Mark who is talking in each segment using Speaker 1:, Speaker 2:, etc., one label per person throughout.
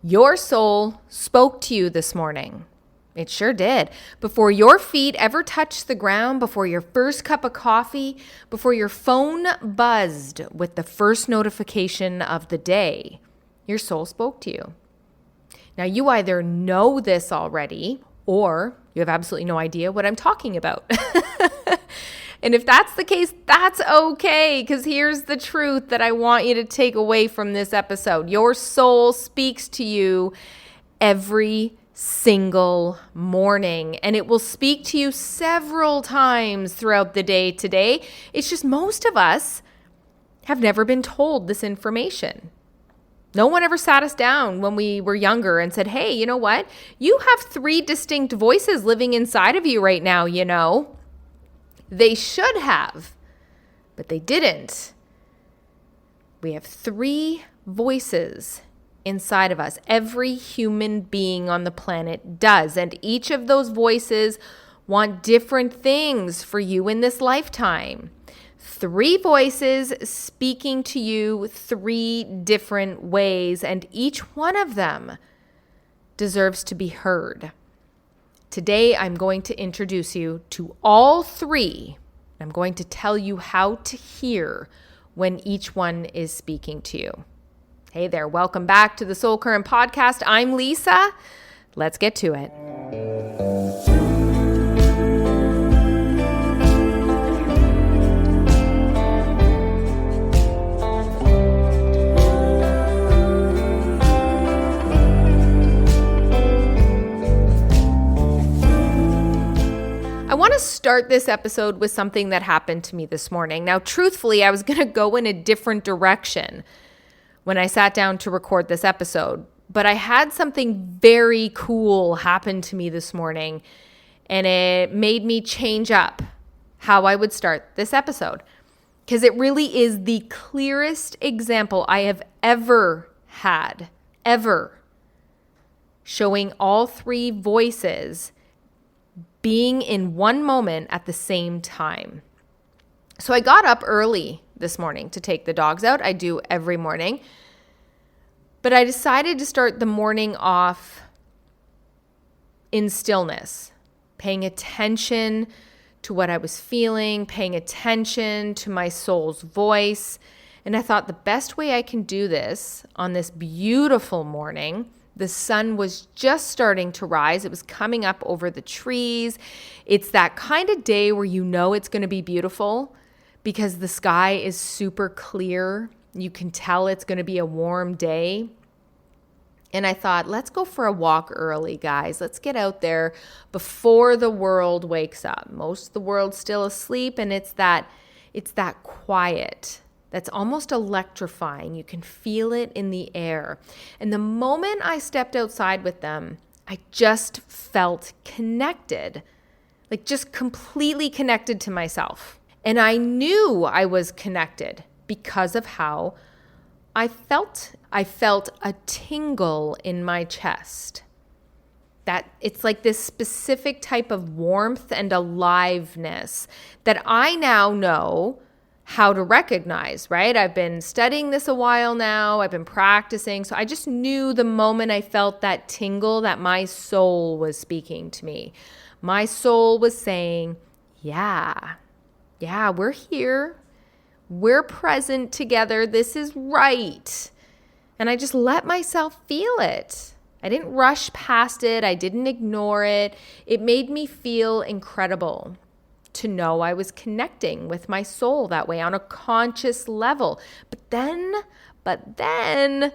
Speaker 1: Your soul spoke to you this morning. It sure did. Before your feet ever touched the ground, before your first cup of coffee, before your phone buzzed with the first notification of the day, your soul spoke to you. Now, you either know this already or you have absolutely no idea what I'm talking about. And if that's the case, that's okay, because here's the truth that I want you to take away from this episode. Your soul speaks to you every single morning, and it will speak to you several times throughout the day today. It's just most of us have never been told this information. No one ever sat us down when we were younger and said, hey, you know what? You have 3 distinct voices living inside of you right now, you know. They should have, but they didn't. We have 3 voices inside of us. Every human being on the planet does. And each of those voices want different things for you in this lifetime. 3 voices speaking to you 3 different ways, and each one of them deserves to be heard. Today, I'm going to introduce you to all 3. I'm going to tell you how to hear when each one is speaking to you. Hey there, welcome back to the Soul Current Podcast. I'm Lisa. Let's get to it. I want to start this episode with something that happened to me this morning. Now, truthfully, I was going to go in a different direction when I sat down to record this episode, but I had something very cool happen to me this morning, and it made me change up how I would start this episode, because it really is the clearest example I have ever had, showing all 3 voices being in one moment at the same time. So I got up early this morning to take the dogs out. I do every morning. But I decided to start the morning off in stillness, paying attention to what I was feeling, paying attention to my soul's voice. And I thought the best way I can do this on this beautiful morning, the sun was just starting to rise. It was coming up over the trees. It's that kind of day where you know it's going to be beautiful because the sky is super clear. You can tell it's going to be a warm day. And I thought, let's go for a walk early, guys. Let's get out there before the world wakes up. Most of the world's still asleep, and it's that quiet that's almost electrifying. You can feel it in the air. And the moment I stepped outside with them, I just felt connected, like just completely connected to myself. And I knew I was connected because of how I felt. I felt a tingle in my chest. That it's like this specific type of warmth and aliveness that I now know how to recognize, right? I've been studying this a while now. I've been practicing. So I just knew the moment I felt that tingle that my soul was speaking to me. My soul was saying, yeah, we're here. We're present together. This is right. And I just let myself feel it. I didn't rush past it. I didn't ignore it. It made me feel incredible to know I was connecting with my soul that way on a conscious level. But then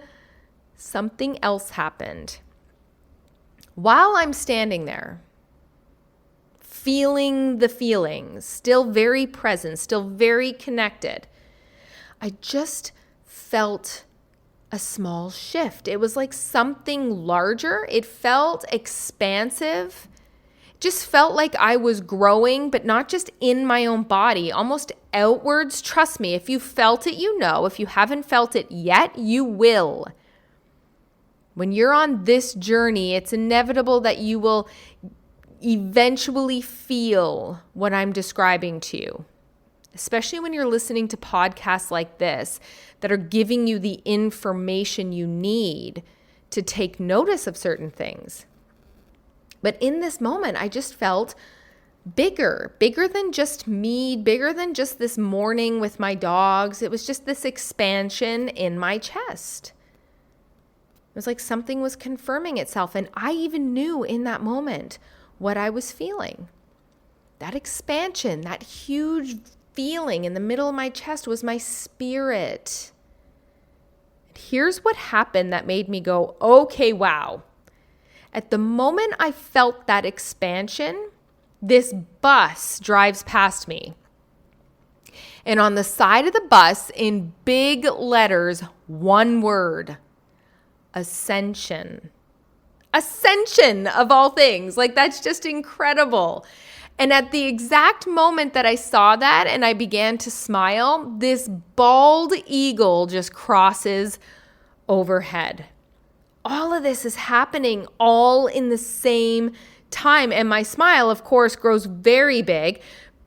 Speaker 1: something else happened. While I'm standing there, feeling the feelings, still very present, still very connected, I just felt a small shift. It was like something larger. It felt expansive. Just felt like I was growing, but not just in my own body, almost outwards. Trust me, if you felt it, you know. If you haven't felt it yet, you will. When you're on this journey, it's inevitable that you will eventually feel what I'm describing to you, especially when you're listening to podcasts like this that are giving you the information you need to take notice of certain things. But in this moment, I just felt bigger than just me, bigger than just this morning with my dogs. It was just this expansion in my chest. It was like something was confirming itself. And I even knew in that moment what I was feeling. That expansion, that huge feeling in the middle of my chest was my spirit. And here's what happened that made me go, okay, wow. At the moment I felt that expansion, this bus drives past me. And on the side of the bus, in big letters, one word: ascension. Ascension of all things. Like, that's just incredible. And at the exact moment that I saw that and I began to smile, this bald eagle just crosses overhead. All of this is happening all in the same time. And my smile, of course, grows very big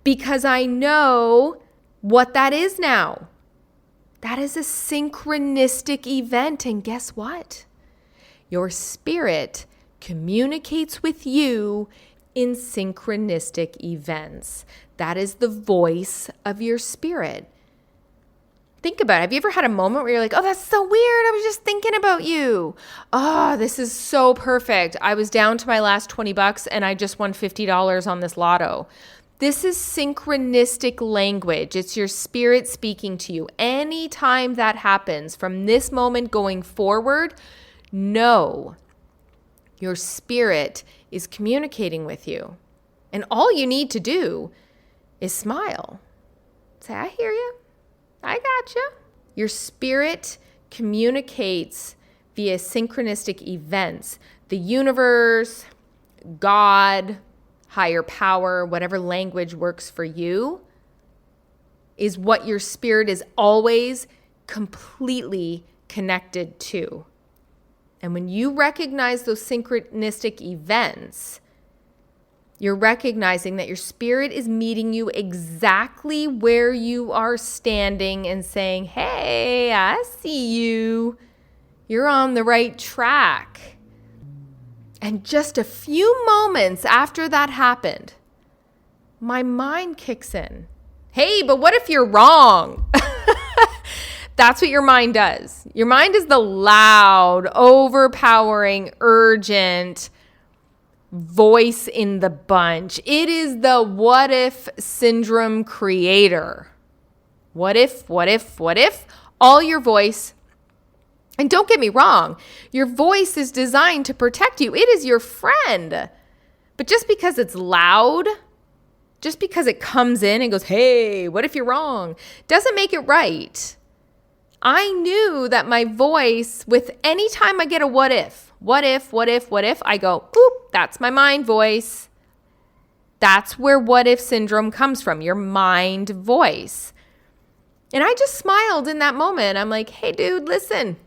Speaker 1: because I know what that is now. That is a synchronistic event. And guess what? Your spirit communicates with you in synchronistic events. That is the voice of your spirit. Think about it. Have you ever had a moment where you're like, oh, that's so weird. I was just thinking about you. Oh, this is so perfect. I was down to my last $20 and I just won $50 on this lotto. This is synchronistic language. It's your spirit speaking to you. Anytime that happens from this moment going forward, know your spirit is communicating with you. And all you need to do is smile. Say, I hear you. I gotcha. Your spirit communicates via synchronistic events. The universe, God, higher power, whatever language works for you, is what your spirit is always completely connected to. And when you recognize those synchronistic events, you're recognizing that your spirit is meeting you exactly where you are standing and saying, hey, I see you. You're on the right track. And just a few moments after that happened, my mind kicks in. Hey, but what if you're wrong? That's what your mind does. Your mind is the loud, overpowering, urgent voice in the bunch. It is the what if syndrome creator. What if, all your voice. And don't get me wrong, your voice is designed to protect you. It is your friend. But just because it's loud, just because it comes in and goes, hey, what if you're wrong, doesn't make it right. I knew that my voice, with any time I get a what if, I go, oop, that's my mind voice. That's where what if syndrome comes from, your mind voice. And I just smiled in that moment. I'm like, hey, dude, listen.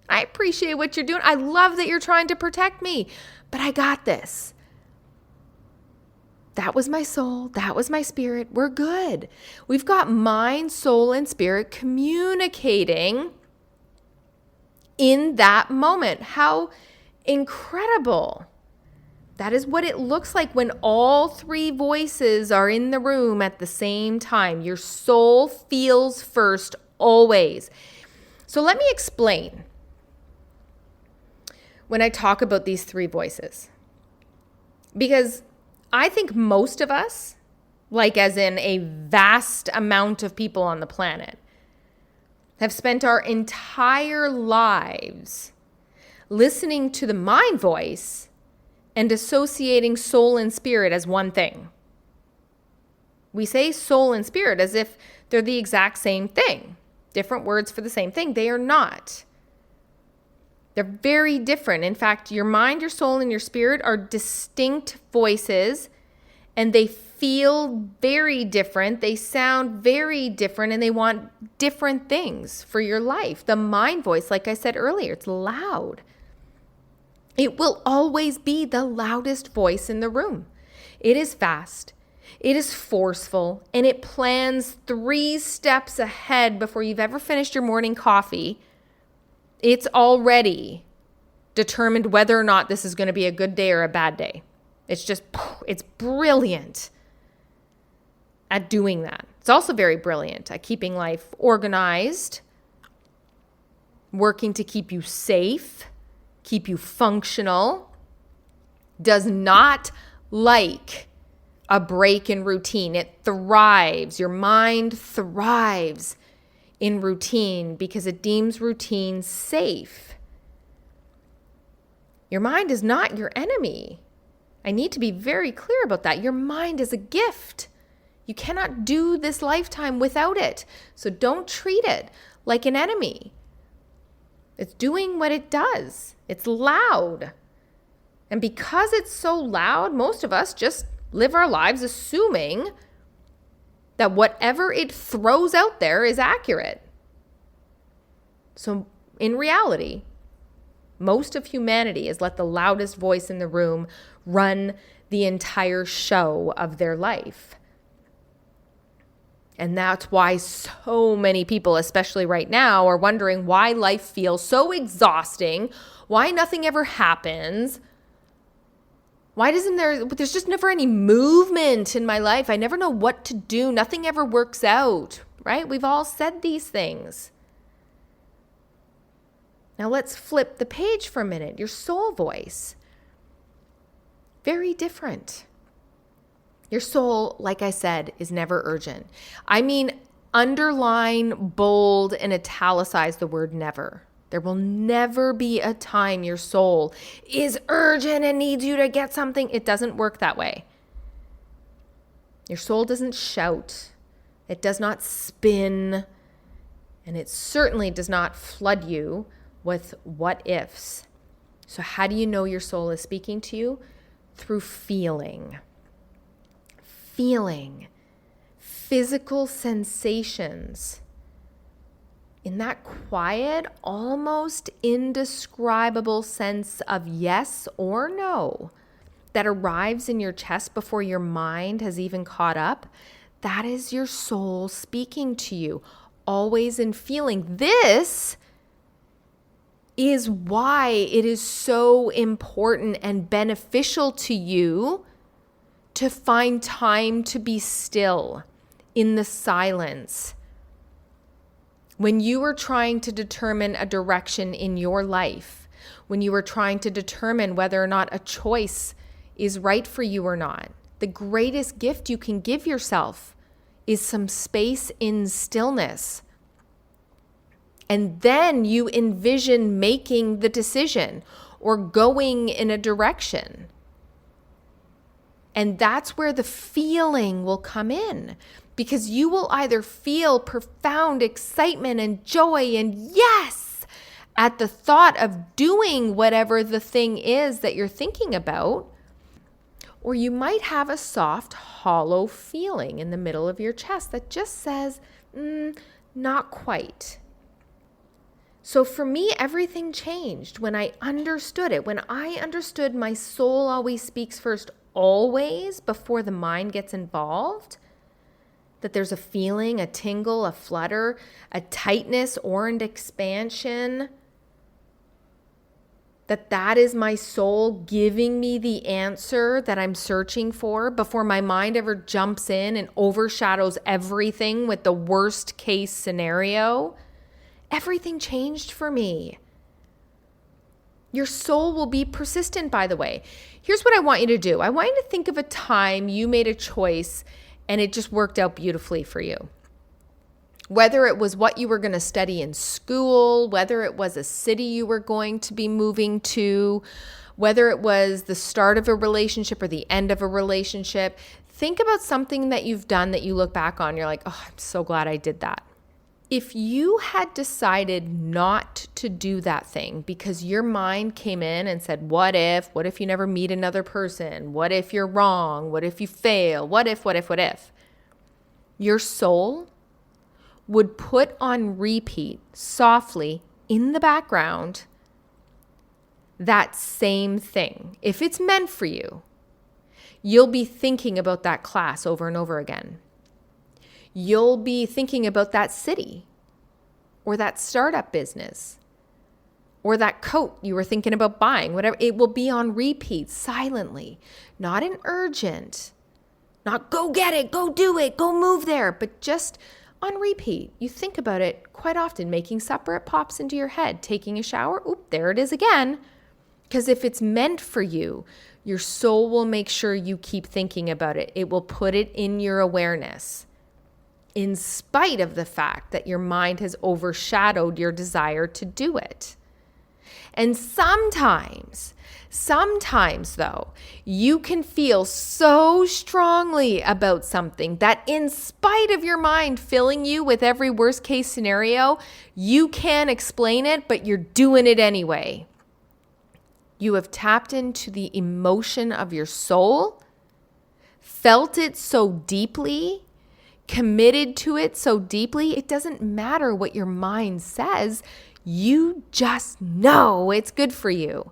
Speaker 1: I appreciate what you're doing. I love that you're trying to protect me, but I got this. That was my soul. That was my spirit. We're good. We've got mind, soul, and spirit communicating in that moment. How incredible. That is what it looks like when all three voices are in the room at the same time. Your soul feels first always. So let me explain when I talk about these three voices. Because I think most of us, like as in a vast amount of people on the planet, have spent our entire lives listening to the mind voice and associating soul and spirit as one thing. We say soul and spirit as if they're the exact same thing. Different words for the same thing. They are not. They're very different. In fact, your mind, your soul, and your spirit are distinct voices, and they feel very different. They sound very different, and they want different things for your life. The mind voice, like I said earlier, it's loud. It will always be the loudest voice in the room. It is fast. It is forceful, and it plans 3 steps ahead before you've ever finished your morning coffee. It's already determined whether or not this is going to be a good day or a bad day. It's brilliant at doing that. It's also very brilliant at keeping life organized, working to keep you safe, keep you functional, does not like a break in routine. It thrives. Your mind thrives in routine because it deems routine safe. Your mind is not your enemy. I need to be very clear about that. Your mind is a gift. You cannot do this lifetime without it. So don't treat it like an enemy. It's doing what it does. It's loud. And because it's so loud, most of us just live our lives assuming that whatever it throws out there is accurate. So in reality, most of humanity has let the loudest voice in the room run the entire show of their life. And that's why so many people, especially right now, are wondering why life feels so exhausting, why nothing ever happens. Why there's just never any movement in my life. I never know what to do. Nothing ever works out, right? We've all said these things. Now let's flip the page for a minute. Your soul voice, very different. Your soul, like I said, is never urgent. I mean, underline, bold, and italicize the word never. There will never be a time your soul is urgent and needs you to get something. It doesn't work that way. Your soul doesn't shout. It does not spin. And it certainly does not flood you with what ifs. So how do you know your soul is speaking to you? Through feeling. Feeling. Physical sensations. In that quiet, almost indescribable sense of yes or no that arrives in your chest before your mind has even caught up, that is your soul speaking to you, always in feeling. This is why it is so important and beneficial to you to find time to be still in the silence. When you are trying to determine a direction in your life, when you are trying to determine whether or not a choice is right for you or not, the greatest gift you can give yourself is some space in stillness. And then you envision making the decision or going in a direction. And that's where the feeling will come in. Because you will either feel profound excitement and joy and yes at the thought of doing whatever the thing is that you're thinking about, or you might have a soft, hollow feeling in the middle of your chest that just says, not quite. So for me, everything changed when I understood it. When I understood my soul always speaks first, always, before the mind gets involved. That there's a feeling, a tingle, a flutter, a tightness or an expansion. That is my soul giving me the answer that I'm searching for before my mind ever jumps in and overshadows everything with the worst case scenario. Everything changed for me. Your soul will be persistent, by the way. Here's what I want you to do. I want you to think of a time you made a choice and it just worked out beautifully for you. Whether it was what you were going to study in school, whether it was a city you were going to be moving to, whether it was the start of a relationship or the end of a relationship, think about something that you've done that you look back on. You're like, oh, I'm so glad I did that. If you had decided not to do that thing because your mind came in and said, what if you never meet another person? What if you're wrong? What if you fail? What if? Your soul would put on repeat softly in the background that same thing. If it's meant for you, you'll be thinking about that class over and over again. You'll be thinking about that city or that startup business or that coat you were thinking about buying, whatever. It will be on repeat silently, not an urgent, not go get it, go do it, go move there, but just on repeat. You think about it quite often. Making supper, it pops into your head. Taking a shower, oop, there it is again. Because if it's meant for you, your soul will make sure you keep thinking about it. It will put it in your awareness, in spite of the fact that your mind has overshadowed your desire to do it. And sometimes though, you can feel so strongly about something that in spite of your mind filling you with every worst case scenario, you can't explain it, but you're doing it anyway. You have tapped into the emotion of your soul, felt it so deeply, committed to it so deeply. It doesn't matter what your mind says. You just know it's good for you.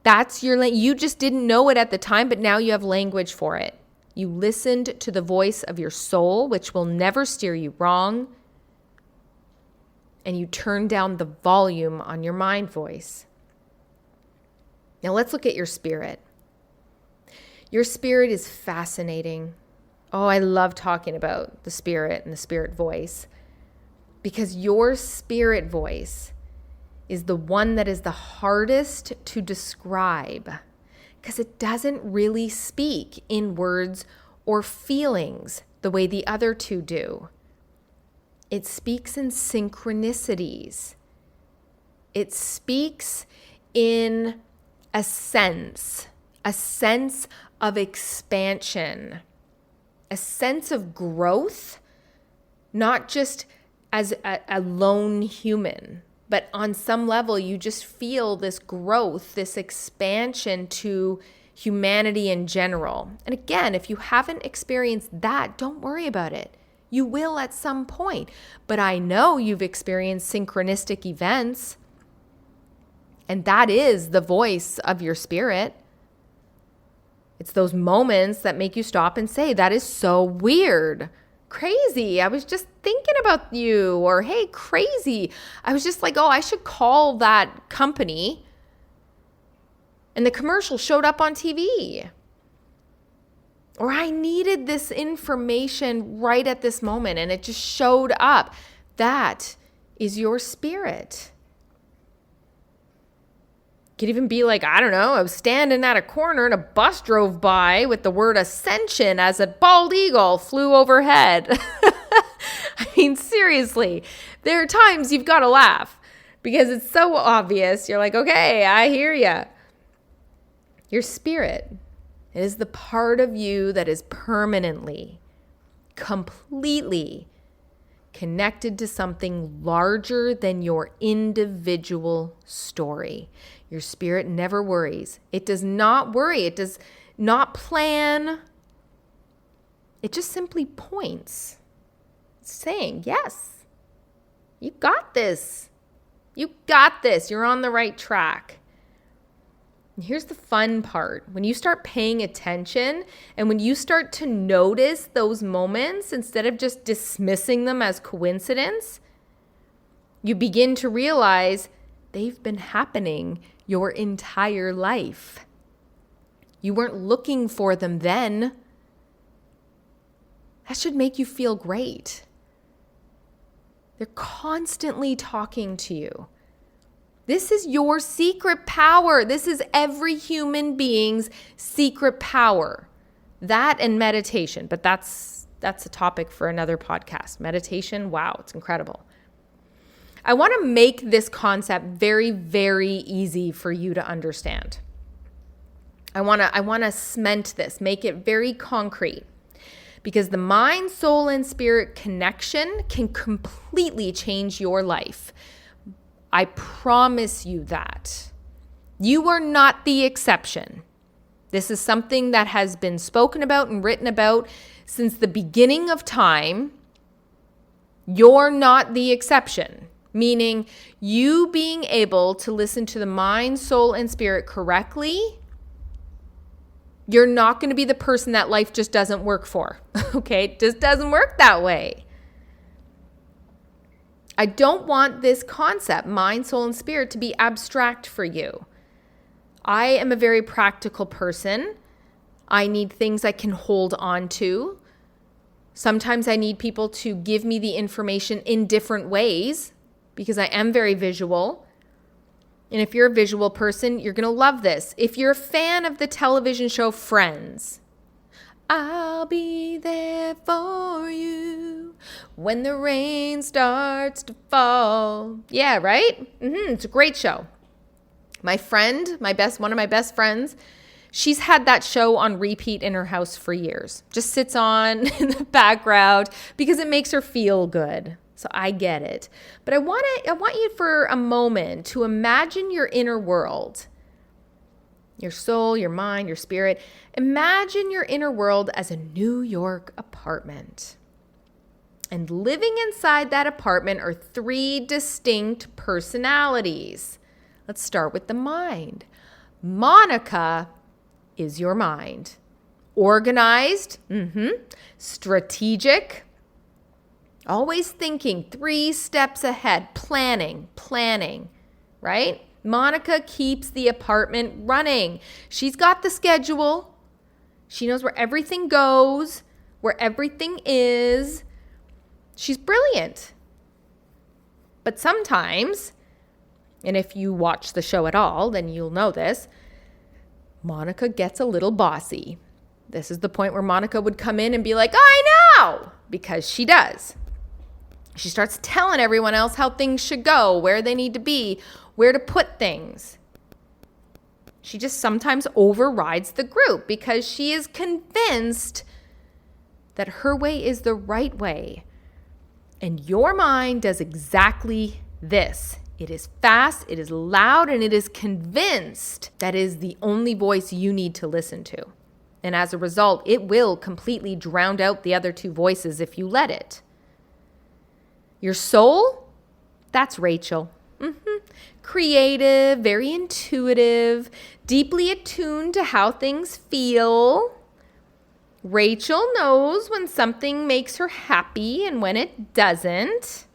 Speaker 1: You just didn't know it at the time, but now you have language for it. You listened to the voice of your soul, which will never steer you wrong. And you turned down the volume on your mind voice. Now let's look at your spirit. Your spirit is fascinating. Oh, I love talking about the spirit and the spirit voice, because your spirit voice is the one that is the hardest to describe, because it doesn't really speak in words or feelings the way the other two do. It speaks in synchronicities. It speaks in a sense of expansion, a sense of growth, not just as a lone human, but on some level, you just feel this growth, this expansion to humanity in general. And again, if you haven't experienced that, don't worry about it. You will at some point. But I know you've experienced synchronistic events, and that is the voice of your spirit. It's those moments that make you stop and say, that is so weird. Crazy. I was just thinking about you. Or, hey, crazy. I was just like, oh, I should call that company. And the commercial showed up on TV. Or I needed this information right at this moment and it just showed up. That is your spirit. Could even be like, I don't know, I was standing at a corner and a bus drove by with the word ascension as a bald eagle flew overhead. I mean, seriously, there are times you've got to laugh because it's so obvious. You're like, okay, I hear you. Your spirit, it is the part of you that is permanently, completely connected to something larger than your individual story. Your spirit never worries. It does not worry. It does not plan. It just simply points, saying, yes, you got this. You got this. You're on the right track. And here's the fun part. When you start paying attention and when you start to notice those moments instead of just dismissing them as coincidence, you begin to realize they've been happening your entire life. You weren't looking for them then. That should make you feel great. They're constantly talking to you. This is your secret power. This is every human being's secret power. That and meditation, but that's a topic for another podcast. Meditation, wow, it's incredible. I want to make this concept very, very easy for you to understand. I want to cement this, make it very concrete, because the mind, soul, and spirit connection can completely change your life. I promise you that. You are not the exception. This is something that has been spoken about and written about since the beginning of time. You're not the exception, meaning you being able to listen to the mind, soul, and spirit correctly. You're not going to be the person that life just doesn't work for, okay? It just doesn't work that way. I don't want this concept, mind, soul, and spirit, to be abstract for you. I am a very practical person. I need things I can hold on to. Sometimes I need people to give me the information in different ways because I am very visual. And if you're a visual person, you're going to love this. If you're a fan of the television show Friends, I'll be there for you when the rain starts to fall. Yeah, right? It's a great show. My friend, one of my best friends, she's had that show on repeat in her house for years. Just sits on in the background because it makes her feel good. So I get it. But I want you for a moment to imagine your inner world. Your soul, your mind, your spirit. Imagine your inner world as a New York apartment. And living inside that apartment are 3 distinct personalities. Let's start with the mind. Monica is your mind. Organized, strategic, always thinking 3 steps ahead, planning, right? Monica keeps the apartment running. She's got the schedule. She knows where everything goes, where everything is. She's brilliant. But sometimes, and if you watch the show at all, then you'll know this, Monica gets a little bossy. This is the point where Monica would come in and be like, I know, because she does. She starts telling everyone else how things should go, where they need to be, where to put things. She just sometimes overrides the group because she is convinced that her way is the right way. And your mind does exactly this. It is fast, it is loud, and it is convinced that is the only voice you need to listen to. And as a result, it will completely drown out the other 2 voices if you let it. Your soul, that's Rachel. Creative, very intuitive, deeply attuned to how things feel. Rachel knows when something makes her happy and when it doesn't.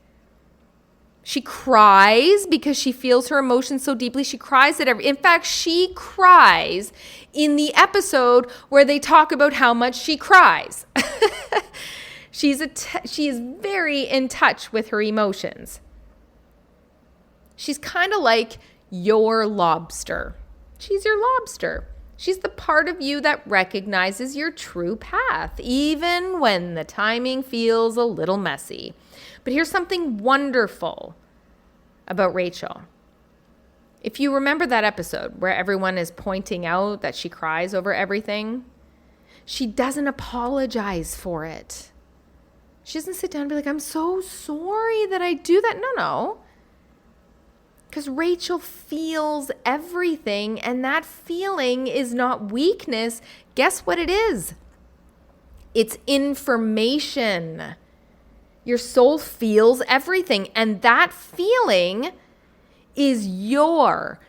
Speaker 1: She cries because she feels her emotions so deeply. She cries in fact, she cries in the episode where they talk about how much she cries. She is very in touch with her emotions. She's kind of like your lobster. She's your lobster. She's the part of you that recognizes your true path, even when the timing feels a little messy. But here's something wonderful about Rachel. If you remember that episode where everyone is pointing out that she cries over everything, she doesn't apologize for it. She doesn't sit down and be like, I'm so sorry that I do that. No. Because Rachel feels everything, and that feeling is not weakness. Guess what it is? It's information. Your soul feels everything, and that feeling is your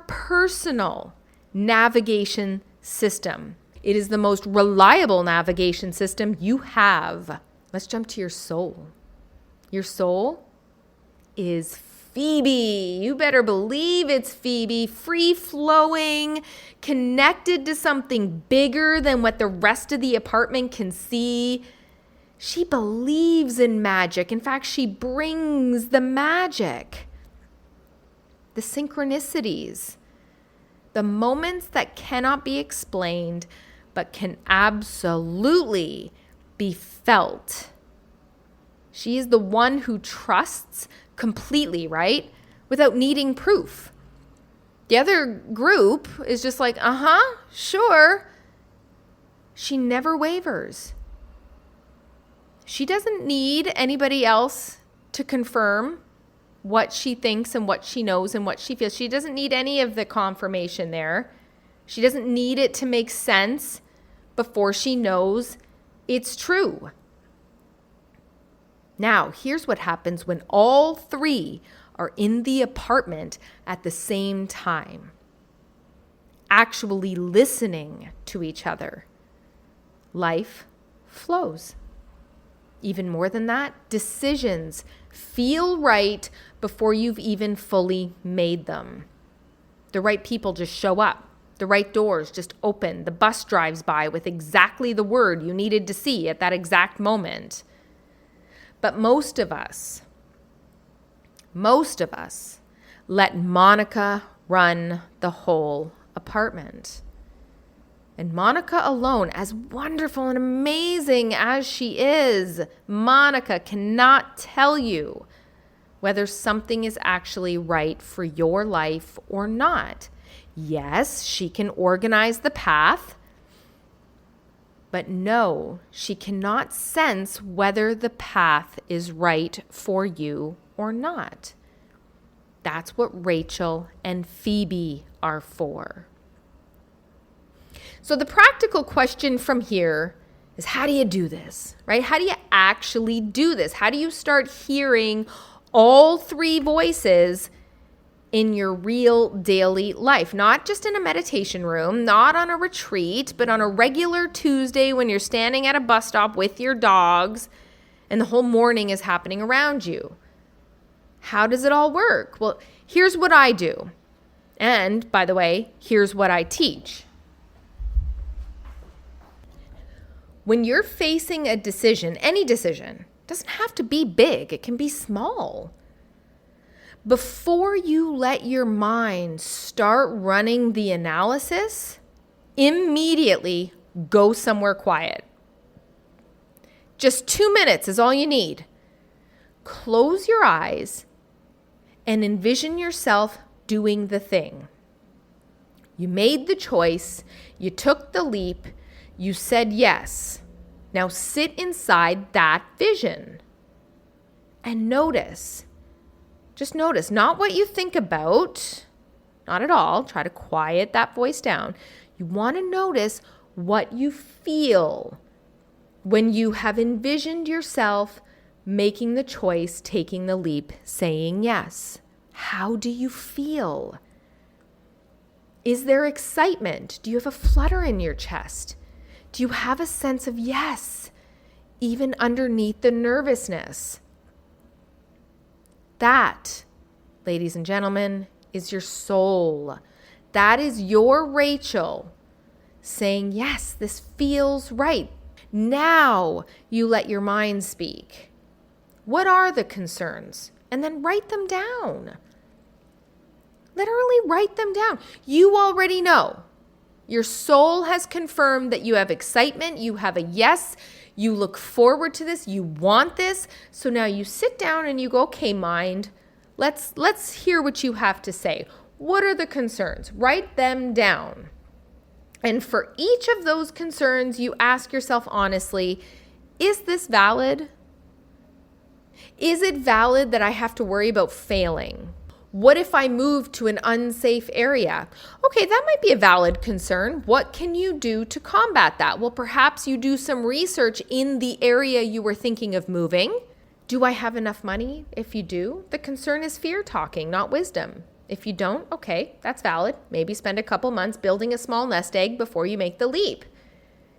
Speaker 1: personal navigation system. It is the most reliable navigation system you have. Let's jump to your soul. Your soul is Phoebe. You better believe it's Phoebe. Free-flowing, connected to something bigger than what the rest of the apartment can see. She believes in magic. In fact, she brings the magic. The synchronicities. The moments that cannot be explained, but can absolutely be felt. She is the one who trusts completely, right? Without needing proof. The other group is just like, sure. She never wavers. She doesn't need anybody else to confirm what she thinks and what she knows and what she feels. She doesn't need any of the confirmation there. She doesn't need it to make sense before she knows it's true. Now, here's what happens when all 3 are in the apartment at the same time, actually listening to each other. Life flows. Even more than that, decisions feel right before you've even fully made them. The right people just show up. The right doors just open. The bus drives by with exactly the word you needed to see at that exact moment. But most of us let Monica run the whole apartment. And Monica alone, as wonderful and amazing as she is, Monica cannot tell you whether something is actually right for your life or not. Yes, she can organize the path, but no, she cannot sense whether the path is right for you or not. That's what Rachel and Phoebe are for. So the practical question from here is, how do you do this, right? How do you actually do this? How do you start hearing all three voices in your real daily life? Not just in a meditation room, not on a retreat, but on a regular Tuesday when you're standing at a bus stop with your dogs and the whole morning is happening around you. How does it all work? Well, here's what I do. And by the way, here's what I teach. When you're facing a decision, any decision, doesn't have to be big, it can be small. Before you let your mind start running the analysis, immediately go somewhere quiet. Just 2 minutes is all you need. Close your eyes and envision yourself doing the thing. You made the choice, you took the leap, you said yes. Now sit inside that vision and notice. Just notice, not what you think about, not at all. Try to quiet that voice down. You want to notice what you feel when you have envisioned yourself making the choice, taking the leap, saying yes. How do you feel? Is there excitement? Do you have a flutter in your chest? Do you have a sense of yes, even underneath the nervousness? That, ladies and gentlemen, is your soul. That is your Rachel saying, yes, this feels right. Now you let your mind speak. What are the concerns? And then write them down. Literally write them down. You already know. Your soul has confirmed that you have excitement, you have a yes, you look forward to this, you want this. So now you sit down and you go, okay, mind, let's hear what you have to say. What are the concerns? Write them down. And for each of those concerns, you ask yourself honestly, is this valid? Is it valid that I have to worry about failing? What if I move to an unsafe area? Okay, that might be a valid concern. What can you do to combat that? Well, perhaps you do some research in the area you were thinking of moving. Do I have enough money? If you do, the concern is fear talking, not wisdom. If you don't, okay, that's valid. Maybe spend a couple months building a small nest egg before you make the leap.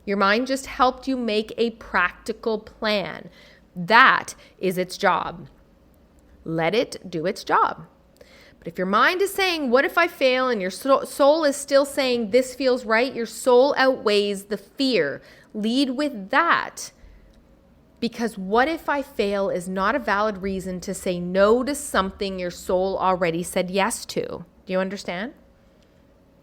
Speaker 1: Your mind just helped you make a practical plan. That is its job. Let it do its job. But if your mind is saying, what if I fail? And your soul is still saying, this feels right. Your soul outweighs the fear. Lead with that. Because what if I fail is not a valid reason to say no to something your soul already said yes to. Do you understand?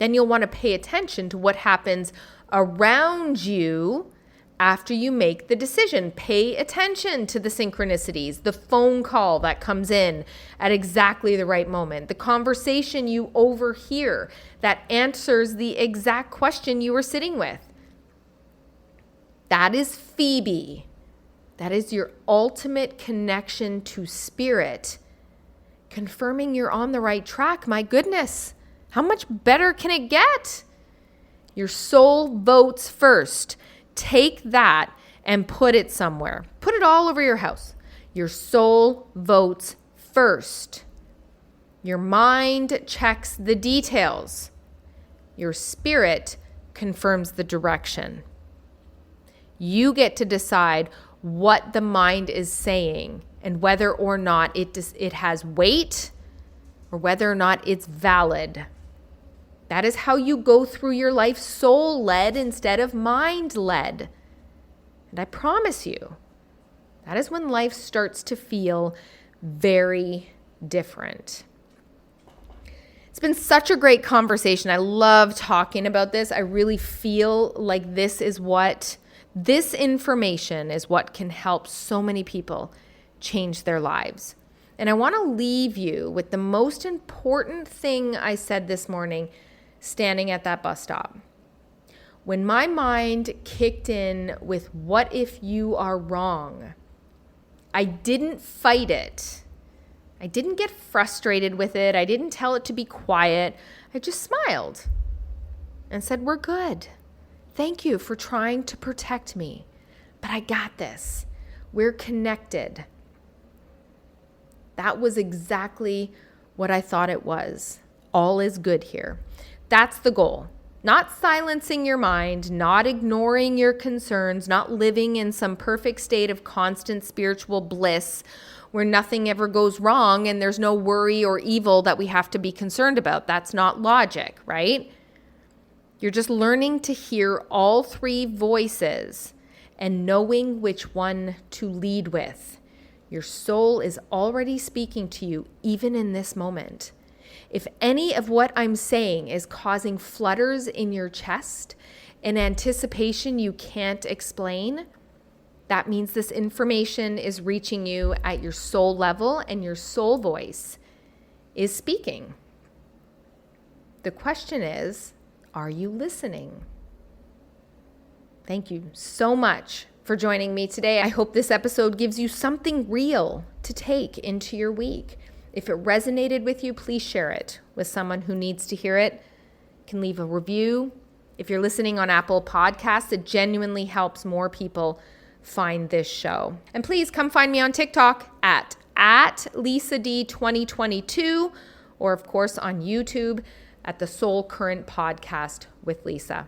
Speaker 1: Then you'll want to pay attention to what happens around you after you make the decision. Pay attention to the synchronicities, the phone call that comes in at exactly the right moment, the conversation you overhear that answers the exact question you were sitting with. That is Phoebe. That is your ultimate connection to spirit, confirming you're on the right track. My goodness, how much better can it get? Your soul votes first. Take that and put it somewhere. Put it all over your house. Your soul votes first. Your mind checks the details. Your spirit confirms the direction. You get to decide what the mind is saying and whether or not it has weight or whether or not it's valid. That is how you go through your life soul-led instead of mind-led. And I promise you, that is when life starts to feel very different. It's been such a great conversation. I love talking about this. I really feel like this information is what can help so many people change their lives. And I want to leave you with the most important thing I said this morning standing at that bus stop. When my mind kicked in with what if you are wrong, I didn't fight it. I didn't get frustrated with it. I didn't tell it to be quiet. I just smiled and said, we're good. Thank you for trying to protect me, but I got this. We're connected. That was exactly what I thought it was. All is good here. That's the goal. Not silencing your mind, not ignoring your concerns, not living in some perfect state of constant spiritual bliss where nothing ever goes wrong and there's no worry or evil that we have to be concerned about. That's not logic, right? You're just learning to hear all three voices and knowing which one to lead with. Your soul is already speaking to you even in this moment. If any of what I'm saying is causing flutters in your chest, an anticipation you can't explain, that means this information is reaching you at your soul level and your soul voice is speaking. The question is, are you listening? Thank you so much for joining me today. I hope this episode gives you something real to take into your week. If it resonated with you, please share it with someone who needs to hear it. You can leave a review. If you're listening on Apple Podcasts, it genuinely helps more people find this show. And please come find me on TikTok at LisaD2022, or of course on YouTube at the Soul Current Podcast with Lisa.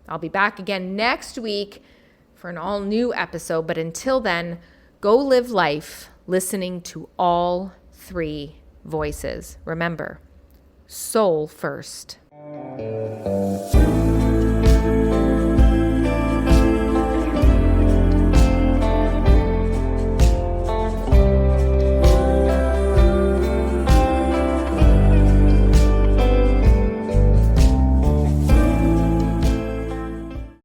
Speaker 1: I'll be back again next week for an all new episode. But until then, go live life listening to all three voices. Remember, soul first.